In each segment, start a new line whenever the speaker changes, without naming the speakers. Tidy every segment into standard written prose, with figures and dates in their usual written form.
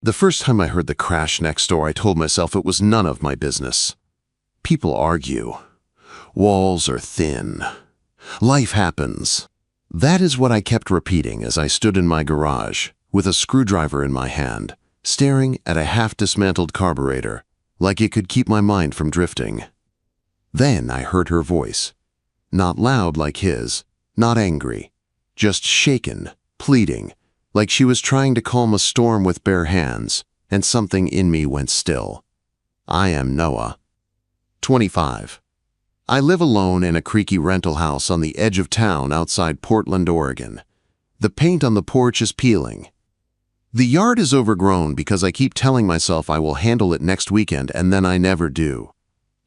The first time I heard the crash next door, I told myself it was none of my business. People argue. Walls are thin. Life happens. That is what I kept repeating as I stood in my garage, with a screwdriver in my hand, staring at a half-dismantled carburetor, like it could keep my mind from drifting. Then I heard her voice. Not loud like his, not angry, just shaken, pleading, like she was trying to calm a storm with bare hands, and something in me went still. I am Noah. 25. I live alone in a creaky rental house on the edge of town outside Portland, Oregon. The paint on the porch is peeling. The yard is overgrown because I keep telling myself I will handle it next weekend, and then I never do.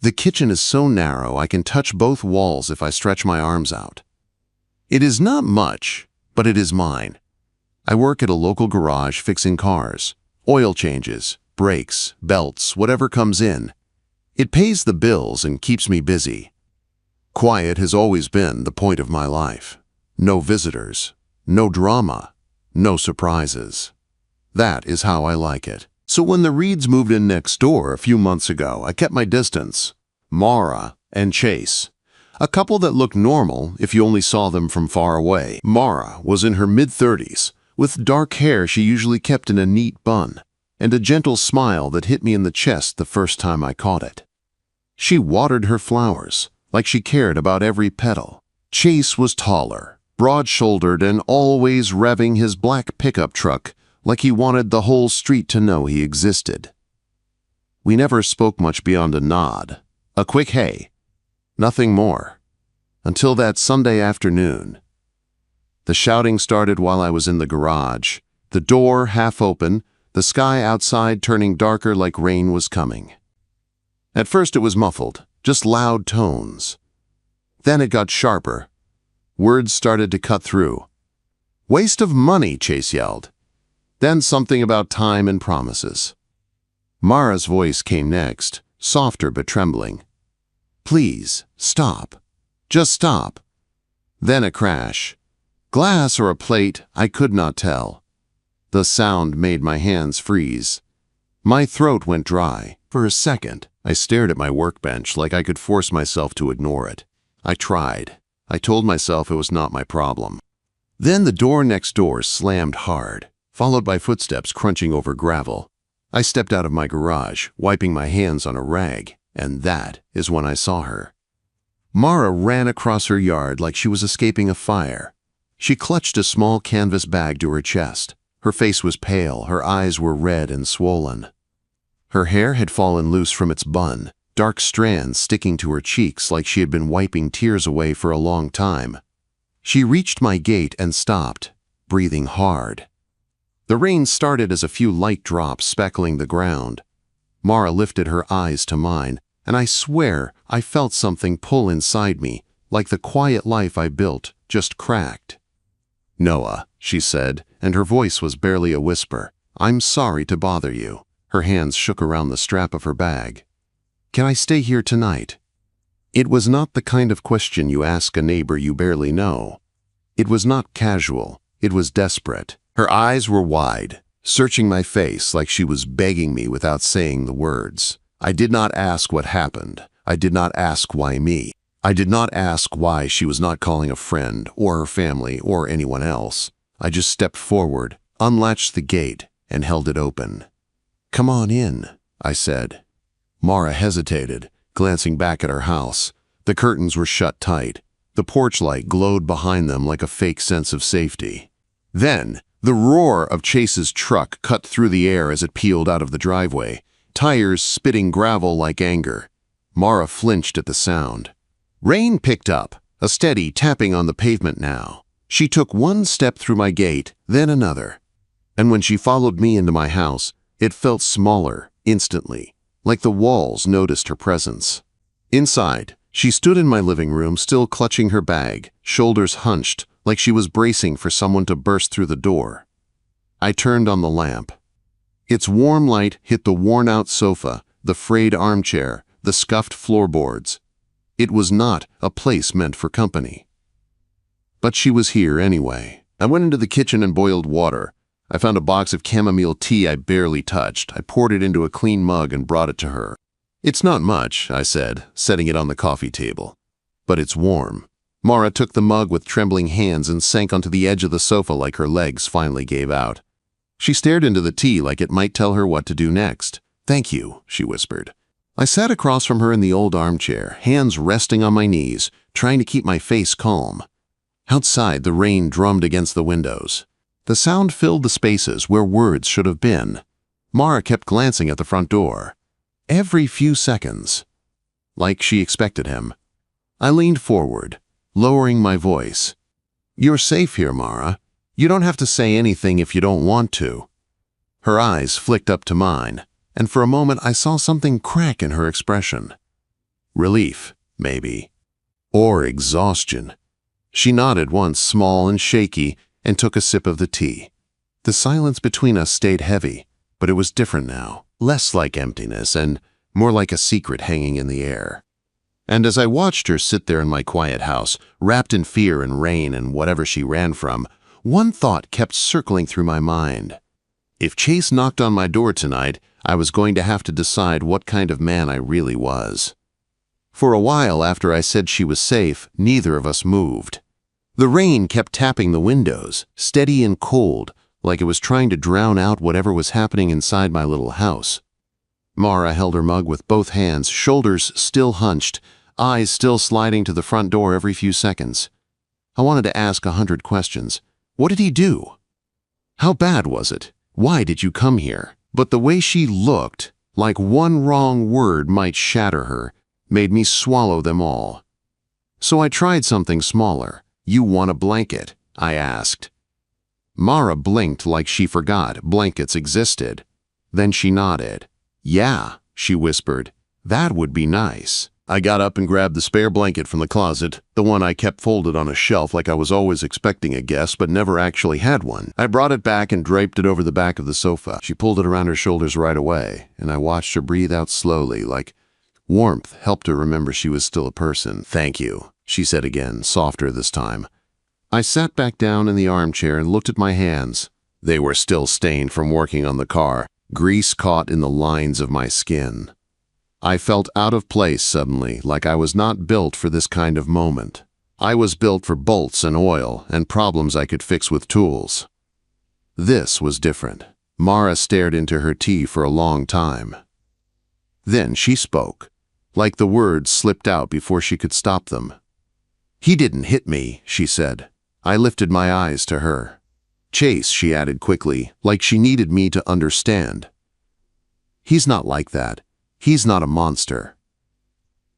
The kitchen is so narrow I can touch both walls if I stretch my arms out. It is not much, but it is mine. I work at a local garage fixing cars, oil changes, brakes, belts, whatever comes in. It pays the bills and keeps me busy. Quiet has always been the point of my life. No visitors, no drama, no surprises. That is how I like it. So when the Reeds moved in next door a few months ago, I kept my distance. Mara and Chase. A couple that looked normal if you only saw them from far away. Mara was in her mid-30s, with dark hair she usually kept in a neat bun, and a gentle smile that hit me in the chest the first time I caught it. She watered her flowers, like she cared about every petal. Chase was taller, broad-shouldered, and always revving his black pickup truck like he wanted the whole street to know he existed. We never spoke much beyond a nod, a quick hey, nothing more, until that Sunday afternoon. The shouting started while I was in the garage, the door half open, the sky outside turning darker like rain was coming. At first it was muffled, just loud tones. Then it got sharper. Words started to cut through. "Waste of money," Chase yelled. Then something about time and promises. Mara's voice came next, softer but trembling. "Please, stop. Just stop." Then a crash. Glass or a plate, I could not tell. The sound made my hands freeze. My throat went dry. For a second, I stared at my workbench like I could force myself to ignore it. I tried. I told myself it was not my problem. Then the door next door slammed hard, followed by footsteps crunching over gravel. I stepped out of my garage, wiping my hands on a rag, and that is when I saw her. Mara ran across her yard like she was escaping a fire. She clutched a small canvas bag to her chest. Her face was pale, her eyes were red and swollen. Her hair had fallen loose from its bun, dark strands sticking to her cheeks like she had been wiping tears away for a long time. She reached my gate and stopped, breathing hard. The rain started as a few light drops speckling the ground. Mara lifted her eyes to mine, and I swear I felt something pull inside me, like the quiet life I built just cracked. "Noah," she said, and her voice was barely a whisper. "I'm sorry to bother you." Her hands shook around the strap of her bag. "Can I stay here tonight?" It was not the kind of question you ask a neighbor you barely know. It was not casual. It was desperate. Her eyes were wide, searching my face like she was begging me without saying the words. I did not ask what happened. I did not ask why me. I did not ask why she was not calling a friend or her family or anyone else. I just stepped forward, unlatched the gate, and held it open. "Come on in," I said. Mara hesitated, glancing back at her house. The curtains were shut tight. The porch light glowed behind them like a fake sense of safety. Then, the roar of Chase's truck cut through the air as it peeled out of the driveway, tires spitting gravel like anger. Mara flinched at the sound. Rain picked up, a steady tapping on the pavement now. She took one step through my gate, then another. And when she followed me into my house, it felt smaller, instantly, like the walls noticed her presence. Inside, she stood in my living room, still clutching her bag, shoulders hunched, like she was bracing for someone to burst through the door. I turned on the lamp. Its warm light hit the worn-out sofa, the frayed armchair, the scuffed floorboards. It was not a place meant for company. But she was here anyway. I went into the kitchen and boiled water. I found a box of chamomile tea I barely touched. I poured it into a clean mug and brought it to her. "It's not much," I said, setting it on the coffee table. "But it's warm." Mara took the mug with trembling hands and sank onto the edge of the sofa like her legs finally gave out. She stared into the tea like it might tell her what to do next. "Thank you," she whispered. I sat across from her in the old armchair, hands resting on my knees, trying to keep my face calm. Outside, the rain drummed against the windows. The sound filled the spaces where words should have been. Mara kept glancing at the front door. Every few seconds. Like she expected him. I leaned forward, lowering my voice. "You're safe here, Mara. You don't have to say anything if you don't want to." Her eyes flicked up to mine, and for a moment I saw something crack in her expression. Relief, maybe. Or exhaustion. She nodded once, small and shaky, and took a sip of the tea. The silence between us stayed heavy, but it was different now. Less like emptiness and more like a secret hanging in the air. And as I watched her sit there in my quiet house, wrapped in fear and rain and whatever she ran from, one thought kept circling through my mind. If Chase knocked on my door tonight, I was going to have to decide what kind of man I really was. For a while after I said she was safe, neither of us moved. The rain kept tapping the windows, steady and cold, like it was trying to drown out whatever was happening inside my little house. Mara held her mug with both hands, shoulders still hunched, eyes still sliding to the front door every few seconds. I wanted to ask 100 questions. What did he do? How bad was it? Why did you come here? But the way she looked, like one wrong word might shatter her, made me swallow them all. So I tried something smaller. "You want a blanket?" I asked. Mara blinked like she forgot blankets existed. Then she nodded. "Yeah," she whispered. "That would be nice." I got up and grabbed the spare blanket from the closet, the one I kept folded on a shelf like I was always expecting a guest but never actually had one. I brought it back and draped it over the back of the sofa. She pulled it around her shoulders right away, and I watched her breathe out slowly, like warmth helped her remember she was still a person. "Thank you," she said again, softer this time. I sat back down in the armchair and looked at my hands. They were still stained from working on the car, grease caught in the lines of my skin. I felt out of place suddenly, like I was not built for this kind of moment. I was built for bolts and oil and problems I could fix with tools. This was different. Mara stared into her tea for a long time. Then she spoke, like the words slipped out before she could stop them. "He didn't hit me," she said. I lifted my eyes to her. "Chase," she added quickly, like she needed me to understand. "He's not like that. He's not a monster.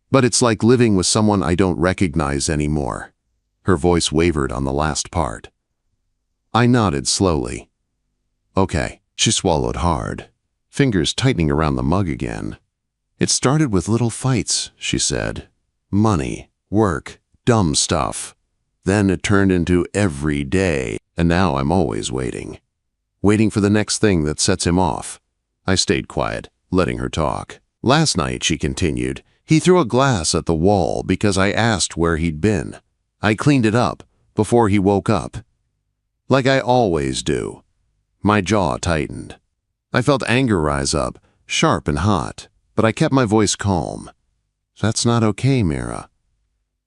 But it's like living with someone I don't recognize anymore." Her voice wavered on the last part. I nodded slowly. "Okay." She swallowed hard, fingers tightening around the mug again. "It started with little fights," she said. "Money, work, dumb stuff. Then it turned into every day, and now I'm always waiting. Waiting for the next thing that sets him off." I stayed quiet, letting her talk. "Last night," she continued, "he threw a glass at the wall because I asked where he'd been. I cleaned it up before he woke up. Like I always do." My jaw tightened. I felt anger rise up, sharp and hot, but I kept my voice calm. "That's not okay, Mira."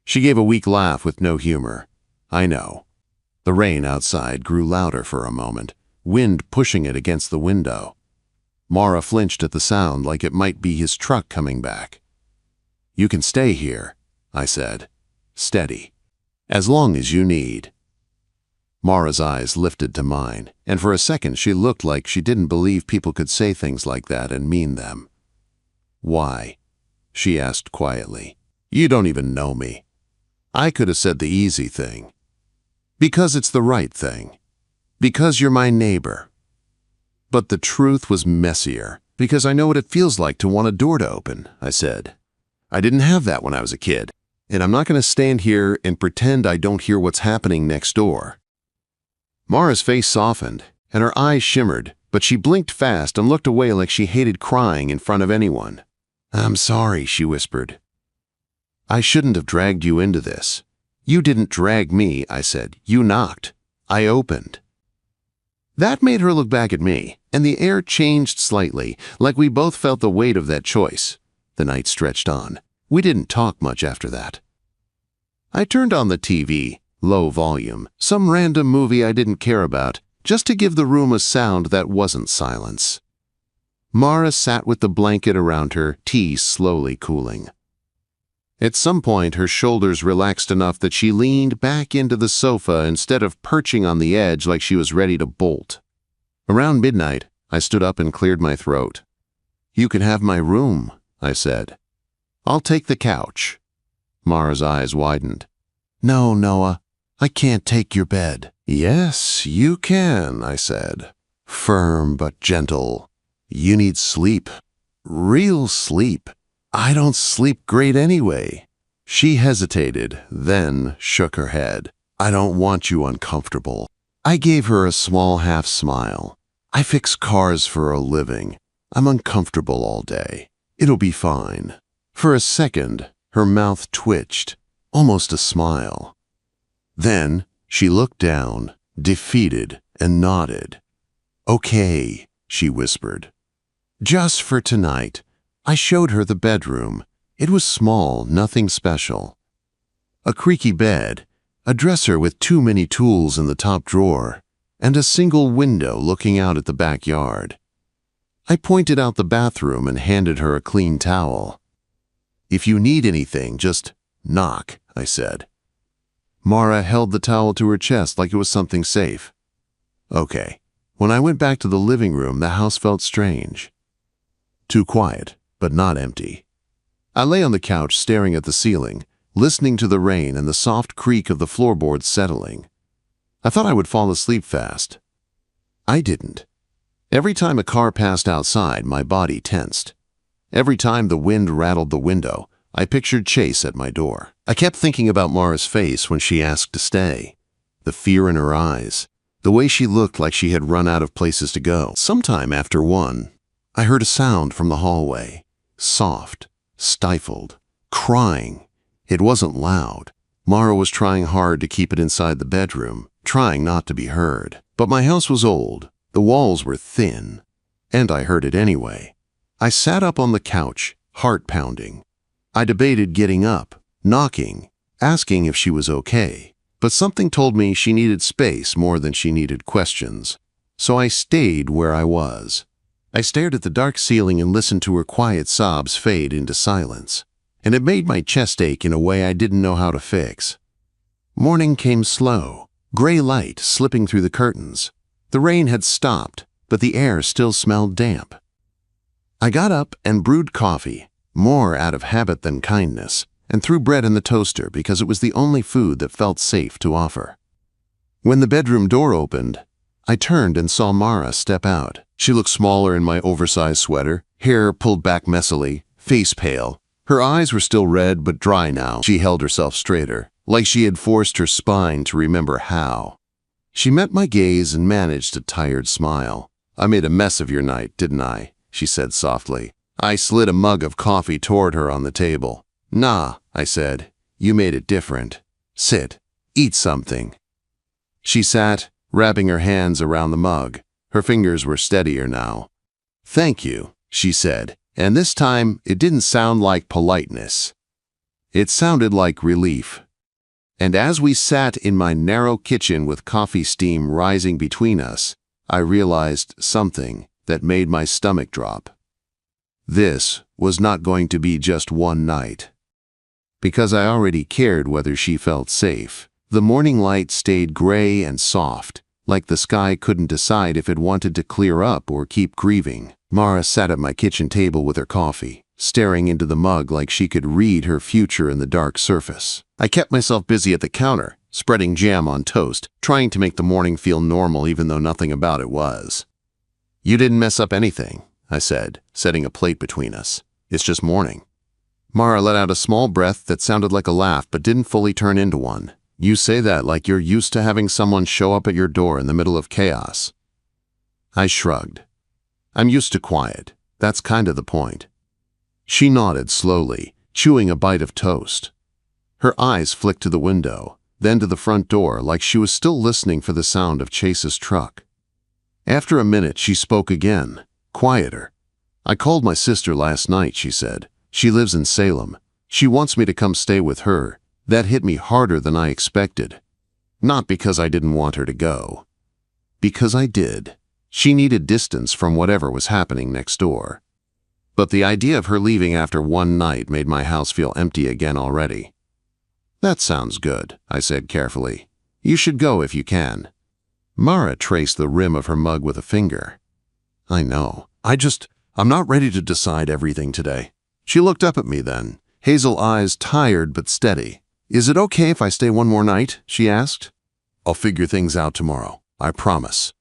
She gave a weak laugh with no humor. "I know." The rain outside grew louder for a moment, wind pushing it against the window. Mara flinched at the sound like it might be his truck coming back. "You can stay here," I said, steady. "As long as you need." Mara's eyes lifted to mine, and for a second she looked like she didn't believe people could say things like that and mean them. "Why?" she asked quietly. "You don't even know me." I could have said the easy thing. "Because it's the right thing. Because you're my neighbor." But the truth was messier. "Because I know what it feels like to want a door to open," I said. "I didn't have that when I was a kid, and I'm not going to stand here and pretend I don't hear what's happening next door." Mara's face softened, and her eyes shimmered, but she blinked fast and looked away like she hated crying in front of anyone. "I'm sorry," she whispered. "I shouldn't have dragged you into this." "You didn't drag me," I said. "You knocked. I opened." That made her look back at me, and the air changed slightly, like we both felt the weight of that choice. The night stretched on. We didn't talk much after that. I turned on the TV, low volume, some random movie I didn't care about, just to give the room a sound that wasn't silence. Mara sat with the blanket around her, tea slowly cooling. At some point, her shoulders relaxed enough that she leaned back into the sofa instead of perching on the edge like she was ready to bolt. Around midnight, I stood up and cleared my throat. "You can have my room," I said. "I'll take the couch." Mara's eyes widened. "No, Noah, I can't take your bed." "Yes, you can," I said. Firm but gentle. "You need sleep. Real sleep. I don't sleep great anyway." She hesitated, then shook her head. "I don't want you uncomfortable." I gave her a small half-smile. "I fix cars for a living. I'm uncomfortable all day. It'll be fine." For a second, her mouth twitched, almost a smile. Then she looked down, defeated, and nodded. "Okay," she whispered. "Just for tonight." I showed her the bedroom. It was small, nothing special. A creaky bed, a dresser with too many tools in the top drawer, and a single window looking out at the backyard. I pointed out the bathroom and handed her a clean towel. "If you need anything, just knock," I said. Mara held the towel to her chest like it was something safe. Okay. When I went back to the living room, the house felt strange. Too quiet, but not empty. I lay on the couch staring at the ceiling, listening to the rain and the soft creak of the floorboards settling. I thought I would fall asleep fast. I didn't. Every time a car passed outside, my body tensed. Every time the wind rattled the window, I pictured Chase at my door. I kept thinking about Mara's face when she asked to stay. The fear in her eyes. The way she looked like she had run out of places to go. Sometime after 1, I heard a sound from the hallway. Soft, stifled, crying. It wasn't loud. Mara was trying hard to keep it inside the bedroom, trying not to be heard. But my house was old. The walls were thin. And I heard it anyway. I sat up on the couch, heart pounding. I debated getting up, knocking, asking if she was okay. But something told me she needed space more than she needed questions. So I stayed where I was. I stared at the dark ceiling and listened to her quiet sobs fade into silence. And it made my chest ache in a way I didn't know how to fix. Morning came slow, gray light slipping through the curtains. The rain had stopped, but the air still smelled damp. I got up and brewed coffee, more out of habit than kindness, and threw bread in the toaster because it was the only food that felt safe to offer. When the bedroom door opened, I turned and saw Mara step out. She looked smaller in my oversized sweater, hair pulled back messily, face pale. Her eyes were still red but dry now. She held herself straighter, like she had forced her spine to remember how. She met my gaze and managed a tired smile. "I made a mess of your night, didn't I?" she said softly. I slid a mug of coffee toward her on the table. "Nah," I said. "You made it different. Sit. Eat something." She sat, wrapping her hands around the mug. Her fingers were steadier now. "Thank you," she said, and this time it didn't sound like politeness. It sounded like relief. And as we sat in my narrow kitchen with coffee steam rising between us, I realized something that made my stomach drop. This was not going to be just one night. Because I already cared whether she felt safe. The morning light stayed gray and soft, like the sky couldn't decide if it wanted to clear up or keep grieving. Mara sat at my kitchen table with her coffee, staring into the mug like she could read her future in the dark surface. I kept myself busy at the counter, spreading jam on toast, trying to make the morning feel normal even though nothing about it was. "You didn't mess up anything," I said, setting a plate between us. "It's just morning." Mara let out a small breath that sounded like a laugh but didn't fully turn into one. "You say that like you're used to having someone show up at your door in the middle of chaos." I shrugged. "I'm used to quiet. That's kind of the point." She nodded slowly, chewing a bite of toast. Her eyes flicked to the window, then to the front door like she was still listening for the sound of Chase's truck. After a minute, she spoke again, quieter. "I called my sister last night," she said. "She lives in Salem. She wants me to come stay with her." That hit me harder than I expected. Not because I didn't want her to go. Because I did. She needed distance from whatever was happening next door. But the idea of her leaving after one night made my house feel empty again already. "That sounds good," I said carefully. "You should go if you can." Mara traced the rim of her mug with a finger. "I know. I'm not ready to decide everything today." She looked up at me then, hazel eyes tired but steady. "Is it okay if I stay one more night?" she asked. "I'll figure things out tomorrow, I promise."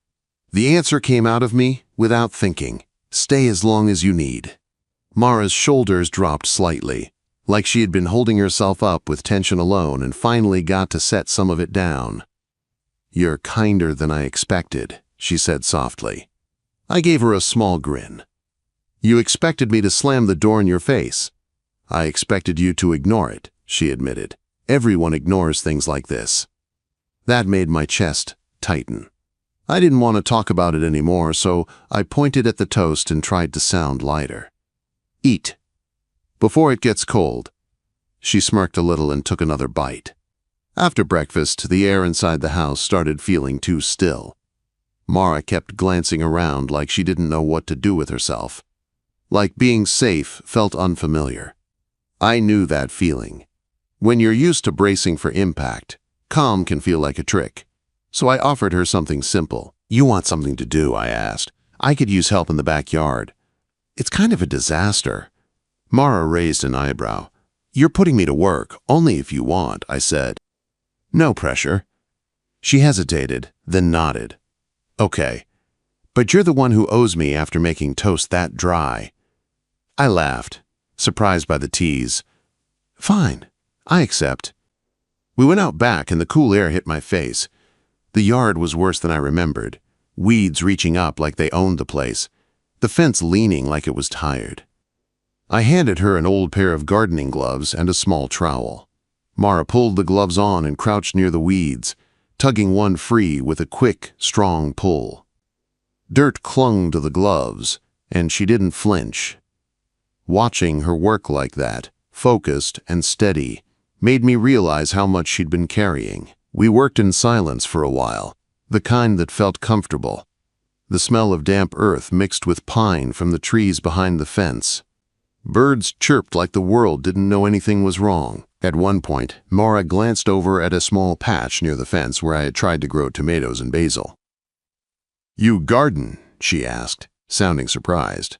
The answer came out of me without thinking. "Stay as long as you need." Mara's shoulders dropped slightly, like she had been holding herself up with tension alone and finally got to set some of it down. "You're kinder than I expected," she said softly. I gave her a small grin. "You expected me to slam the door in your face." "I expected you to ignore it," she admitted. "Everyone ignores things like this." That made my chest tighten. I didn't want to talk about it anymore, so I pointed at the toast and tried to sound lighter. "Eat. Before it gets cold." She smirked a little and took another bite. After breakfast, the air inside the house started feeling too still. Mara kept glancing around like she didn't know what to do with herself. Like being safe felt unfamiliar. I knew that feeling. When you're used to bracing for impact, calm can feel like a trick. So I offered her something simple. "You want something to do?" I asked. "I could use help in the backyard." "It's kind of a disaster." Mara raised an eyebrow. "You're putting me to work, only if you want," I said. "No pressure." She hesitated, then nodded. "Okay, but you're the one who owes me after making toast that dry." I laughed, surprised by the tease. "Fine, I accept." We went out back and the cool air hit my face. The yard was worse than I remembered, weeds reaching up like they owned the place, the fence leaning like it was tired. I handed her an old pair of gardening gloves and a small trowel. Mara pulled the gloves on and crouched near the weeds, tugging one free with a quick, strong pull. Dirt clung to the gloves, and she didn't flinch. Watching her work like that, focused and steady, made me realize how much she'd been carrying. We worked in silence for a while, the kind that felt comfortable. The smell of damp earth mixed with pine from the trees behind the fence. Birds chirped like the world didn't know anything was wrong. At one point, Mara glanced over at a small patch near the fence where I had tried to grow tomatoes and basil. "You garden?" she asked, sounding surprised.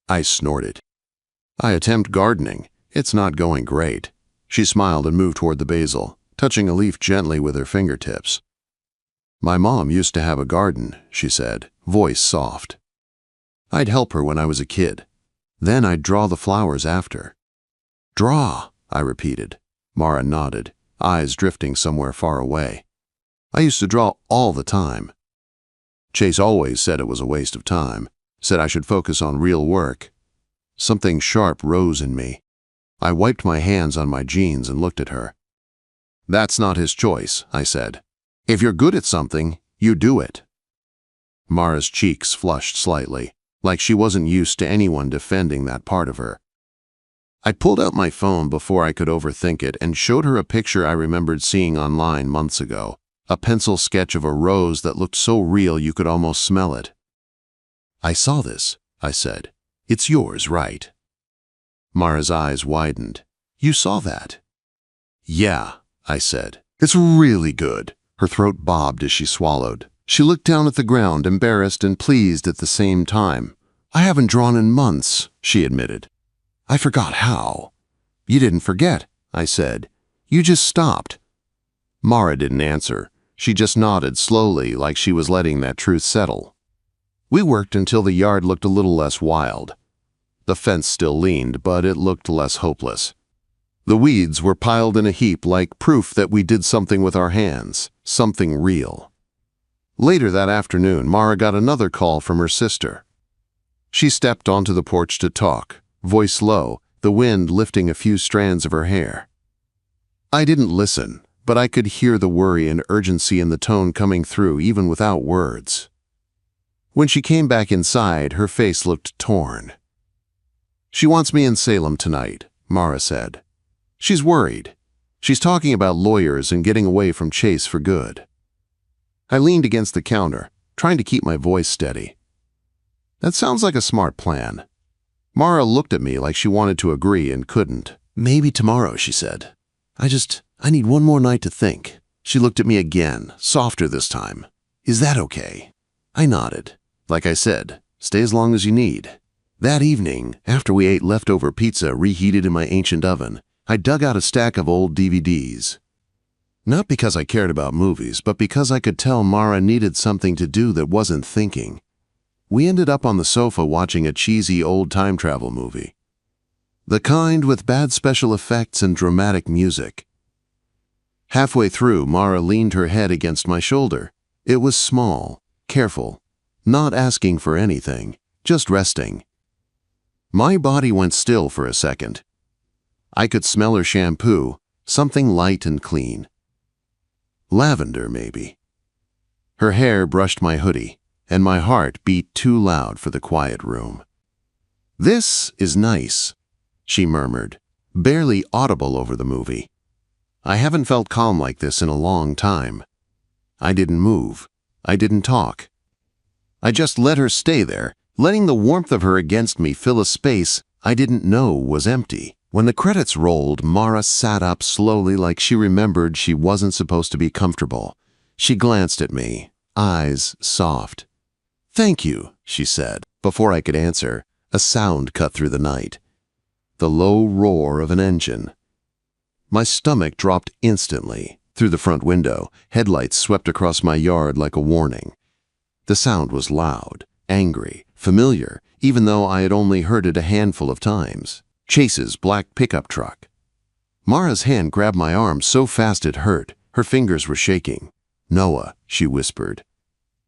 I snorted. "I attempt gardening. It's not going great." She smiled and moved toward the basil, touching a leaf gently with her fingertips. "My mom used to have a garden," she said, voice soft. "I'd help her when I was a kid. Then I'd draw the flowers after." "Draw," I repeated. Mara nodded, eyes drifting somewhere far away. "I used to draw all the time." Chase always said it was a waste of time, said I should focus on real work. Something sharp rose in me. I wiped my hands on my jeans and looked at her. "That's not his choice," I said. "If you're good at something, you do it." Mara's cheeks flushed slightly, like she wasn't used to anyone defending that part of her. I pulled out my phone before I could overthink it and showed her a picture I remembered seeing online months ago, a pencil sketch of a rose that looked so real you could almost smell it. "I saw this," I said. "It's yours, right?" Mara's eyes widened. "You saw that?" "Yeah," I said. "It's really good." Her throat bobbed as she swallowed. She looked down at the ground, embarrassed and pleased at the same time. "I haven't drawn in months," she admitted. "I forgot how." "You didn't forget," I said. "You just stopped." Mara didn't answer. She just nodded slowly, like she was letting that truth settle. We worked until the yard looked a little less wild. The fence still leaned, but it looked less hopeless. The weeds were piled in a heap like proof that we did something with our hands, something real. Later that afternoon, Mara got another call from her sister. She stepped onto the porch to talk, voice low, the wind lifting a few strands of her hair. I didn't listen, but I could hear the worry and urgency in the tone coming through even without words. When she came back inside, her face looked torn. "She wants me in Salem tonight," Mara said. "She's worried. She's talking about lawyers and getting away from Chase for good." I leaned against the counter, trying to keep my voice steady. "That sounds like a smart plan." Mara looked at me like she wanted to agree and couldn't. "Maybe tomorrow," she said. I need one more night to think." She looked at me again, softer this time. "Is that okay?" I nodded. "Like I said, stay as long as you need." That evening, after we ate leftover pizza reheated in my ancient oven, I dug out a stack of old DVDs. Not because I cared about movies, but because I could tell Mara needed something to do that wasn't thinking. We ended up on the sofa watching a cheesy old time travel movie. The kind with bad special effects and dramatic music. Halfway through, Mara leaned her head against my shoulder. It was small, careful, not asking for anything, just resting. My body went still for a second. I could smell her shampoo, something light and clean. Lavender, maybe. Her hair brushed my hoodie, and my heart beat too loud for the quiet room. "This is nice," she murmured, barely audible over the movie. I haven't felt calm like this in a long time. I didn't move. I didn't talk. I just let her stay there, letting the warmth of her against me fill a space I didn't know was empty. When the credits rolled, Mara sat up slowly like she remembered she wasn't supposed to be comfortable. She glanced at me, eyes soft. "Thank you," she said. Before I could answer, a sound cut through the night. The low roar of an engine. My stomach dropped instantly. Through the front window, headlights swept across my yard like a warning. The sound was loud, angry, familiar, even though I had only heard it a handful of times. Chase's black pickup truck. Mara's hand grabbed my arm so fast it hurt. Her fingers were shaking. "Noah," she whispered.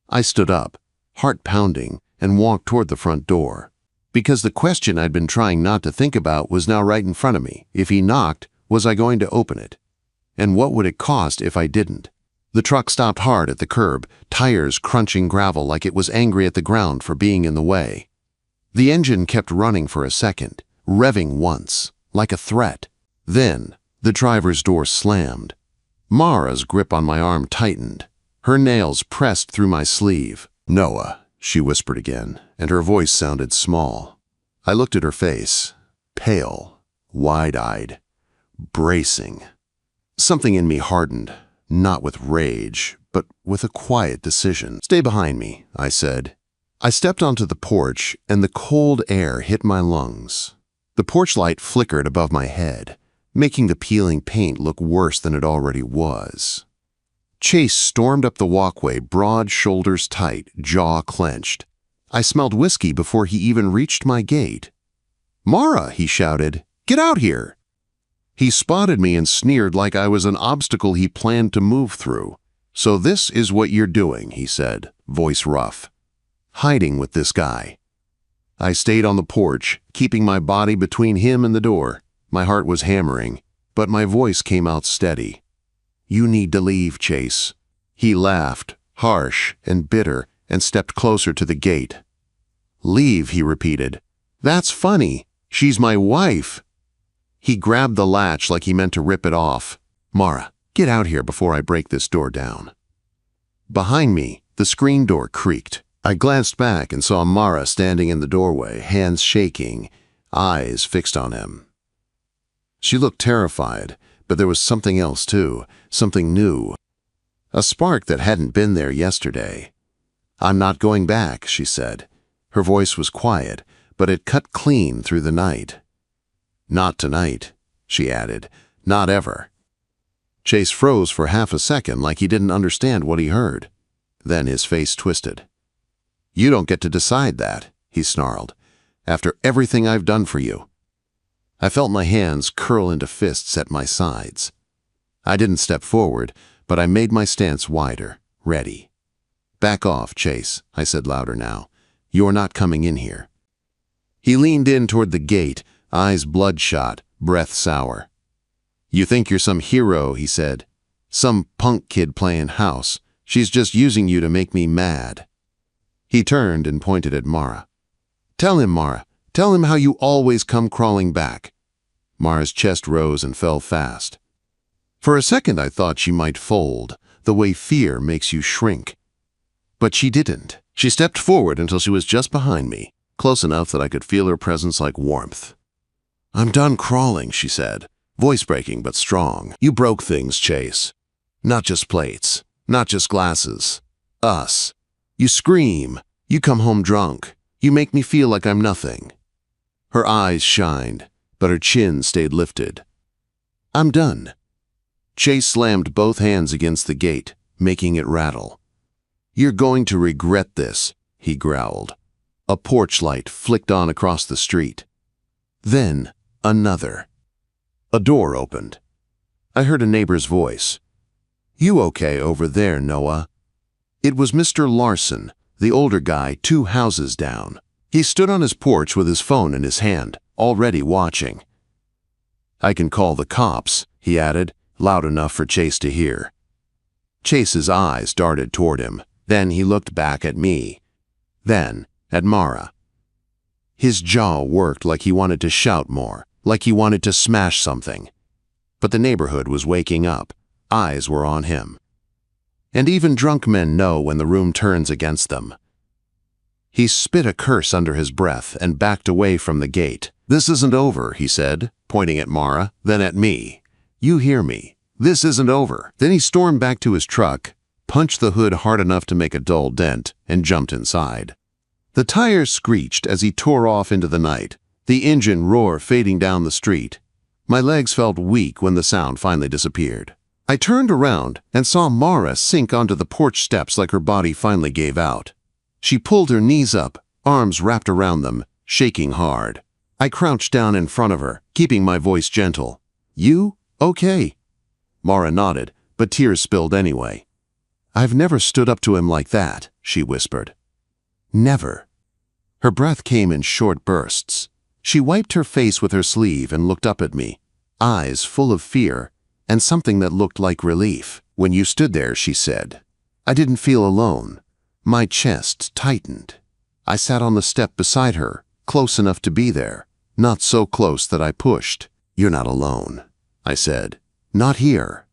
I stood up, heart pounding, and walked toward the front door. Because the question I'd been trying not to think about was now right in front of me. If he knocked, was I going to open it? And what would it cost if I didn't? The truck stopped hard at the curb, tires crunching gravel like it was angry at the ground for being in the way. The engine kept running for a second, revving once, like a threat. Then, the driver's door slammed. Mara's grip on my arm tightened. Her nails pressed through my sleeve. "Noah," she whispered again, and her voice sounded small. I looked at her face, pale, wide-eyed, bracing. Something in me hardened, not with rage, but with a quiet decision. "Stay behind me," I said. I stepped onto the porch, and the cold air hit my lungs. The porch light flickered above my head, making the peeling paint look worse than it already was. Chase stormed up the walkway, broad shoulders tight, jaw clenched. I smelled whiskey before he even reached my gate. "Mara," he shouted, "get out here!" He spotted me and sneered like I was an obstacle he planned to move through. "So this is what you're doing," he said, voice rough. "Hiding with this guy." I stayed on the porch, keeping my body between him and the door. My heart was hammering, but my voice came out steady. "You need to leave, Chase." He laughed, harsh and bitter, and stepped closer to the gate. "Leave," he repeated. "That's funny. She's my wife." He grabbed the latch like he meant to rip it off. "Mara, get out here before I break this door down." Behind me, the screen door creaked. I glanced back and saw Mara standing in the doorway, hands shaking, eyes fixed on him. She looked terrified, but there was something else too, something new. A spark that hadn't been there yesterday. "I'm not going back," she said. Her voice was quiet, but it cut clean through the night. "Not tonight," she added. "Not ever." Chase froze for half a second like he didn't understand what he heard. Then his face twisted. "You don't get to decide that," he snarled, "after everything I've done for you." I felt my hands curl into fists at my sides. I didn't step forward, but I made my stance wider, ready. "Back off, Chase," I said louder now. "You're not coming in here." He leaned in toward the gate, eyes bloodshot, breath sour. "You think you're some hero," he said. "Some punk kid playing house. She's just using you to make me mad." He turned and pointed at Mara. "Tell him, Mara. Tell him how you always come crawling back." Mara's chest rose and fell fast. For a second I thought she might fold, the way fear makes you shrink. But she didn't. She stepped forward until she was just behind me, close enough that I could feel her presence like warmth. "I'm done crawling," she said, voice breaking but strong. "You broke things, Chase. Not just plates, not just glasses. Us. You scream. You come home drunk. You make me feel like I'm nothing." Her eyes shined, but her chin stayed lifted. "I'm done." Chase slammed both hands against the gate, making it rattle. "You're going to regret this," he growled. A porch light flicked on across the street. Then another. A door opened. I heard a neighbor's voice. "You okay over there, Noah?" It was Mr. Larson, the older guy 2 houses down. He stood on his porch with his phone in his hand, already watching. "I can call the cops," he added, loud enough for Chase to hear. Chase's eyes darted toward him. Then he looked back at me. Then at Mara. His jaw worked like he wanted to shout more, like he wanted to smash something. But the neighborhood was waking up. Eyes were on him. And even drunk men know when the room turns against them. He spit a curse under his breath and backed away from the gate. "This isn't over," he said, pointing at Mara, then at me. "You hear me. This isn't over." Then he stormed back to his truck, punched the hood hard enough to make a dull dent, and jumped inside. The tires screeched as he tore off into the night, the engine roar fading down the street. My legs felt weak when the sound finally disappeared. I turned around and saw Mara sink onto the porch steps like her body finally gave out. She pulled her knees up, arms wrapped around them, shaking hard. I crouched down in front of her, keeping my voice gentle. "You okay?" Mara nodded, but tears spilled anyway. "I've never stood up to him like that," she whispered. "Never." Her breath came in short bursts. She wiped her face with her sleeve and looked up at me, eyes full of fear and something that looked like relief. "When you stood there," she said, "I didn't feel alone." My chest tightened. I sat on the step beside her, close enough to be there, not so close that I pushed. "You're not alone," I said. "Not here."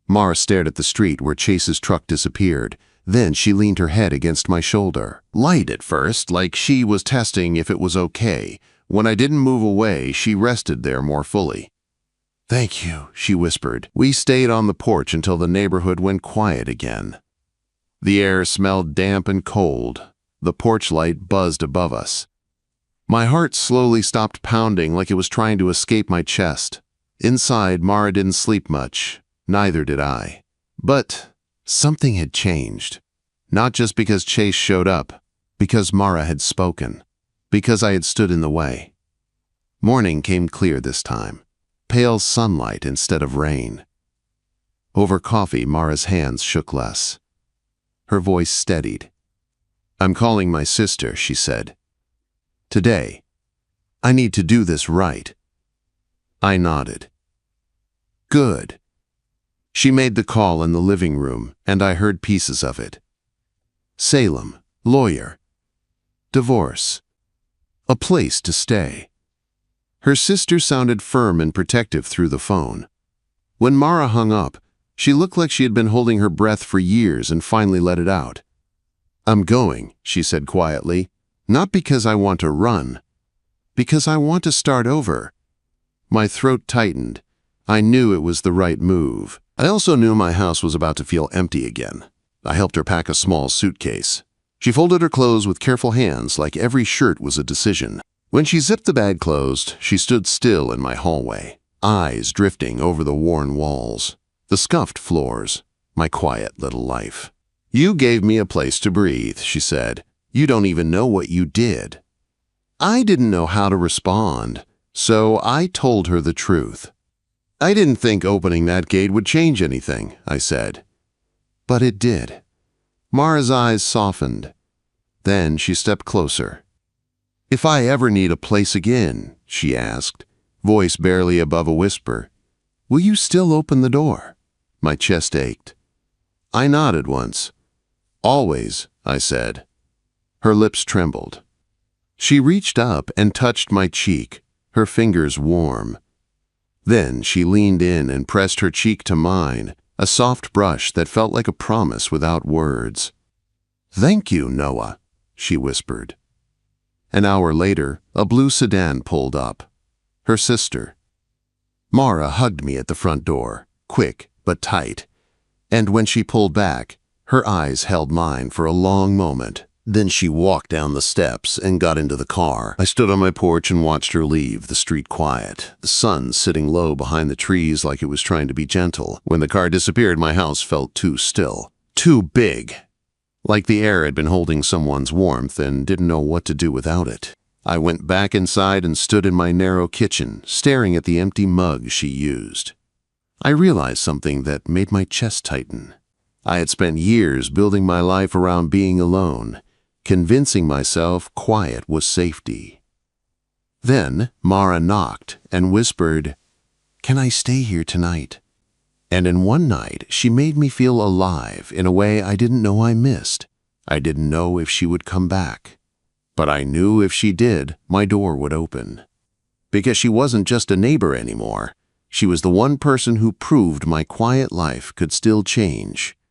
Mara stared at the street where Chase's truck disappeared. Then she leaned her head against my shoulder. Light at first, like she was testing if it was okay. When I didn't move away, she rested there more fully. "Thank you," she whispered. We stayed on the porch until the neighborhood went quiet again. The air smelled damp and cold. The porch light buzzed above us. My heart slowly stopped pounding like it was trying to escape my chest. Inside, Mara didn't sleep much. Neither did I. But something had changed. Not just because Chase showed up, because Mara had spoken, because I had stood in the way. Morning came clear this time. Pale sunlight instead of rain. Over coffee, Mara's hands shook less. Her voice steadied. "I'm calling my sister," she said. "Today. I need to do this right." I nodded. "Good." She made the call in the living room, and I heard pieces of it. Salem, lawyer. Divorce. A place to stay. Her sister sounded firm and protective through the phone. When Mara hung up, she looked like she had been holding her breath for years and finally let it out. "I'm going," she said quietly, "not because I want to run, because I want to start over." My throat tightened. I knew it was the right move. I also knew my house was about to feel empty again. I helped her pack a small suitcase. She folded her clothes with careful hands, like every shirt was a decision. When she zipped the bag closed, she stood still in my hallway, eyes drifting over the worn walls, the scuffed floors, my quiet little life. "You gave me a place to breathe," she said. "You don't even know what you did." I didn't know how to respond, so I told her the truth. "I didn't think opening that gate would change anything," I said. But it did. Mara's eyes softened. Then she stepped closer. "If I ever need a place again," she asked, voice barely above a whisper, "will you still open the door?" My chest ached. I nodded once. "Always," I said. Her lips trembled. She reached up and touched my cheek, her fingers warm. Then she leaned in and pressed her cheek to mine, a soft brush that felt like a promise without words. "Thank you, Noah," she whispered. An hour later, a blue sedan pulled up. Her sister. Mara hugged me at the front door, quick but tight. And when she pulled back, her eyes held mine for a long moment. Then she walked down the steps and got into the car. I stood on my porch and watched her leave, the street quiet, the sun sitting low behind the trees like it was trying to be gentle. When the car disappeared, my house felt too still, too big, like the air had been holding someone's warmth and didn't know what to do without it. I went back inside and stood in my narrow kitchen, staring at the empty mug she used. I realized something that made my chest tighten. I had spent years building my life around being alone, convincing myself quiet was safety. Then Mara knocked and whispered, "Can I stay here tonight?" And in one night, she made me feel alive in a way I didn't know I missed. I didn't know if she would come back. But I knew if she did, my door would open. Because she wasn't just a neighbor anymore. She was the one person who proved my quiet life could still change.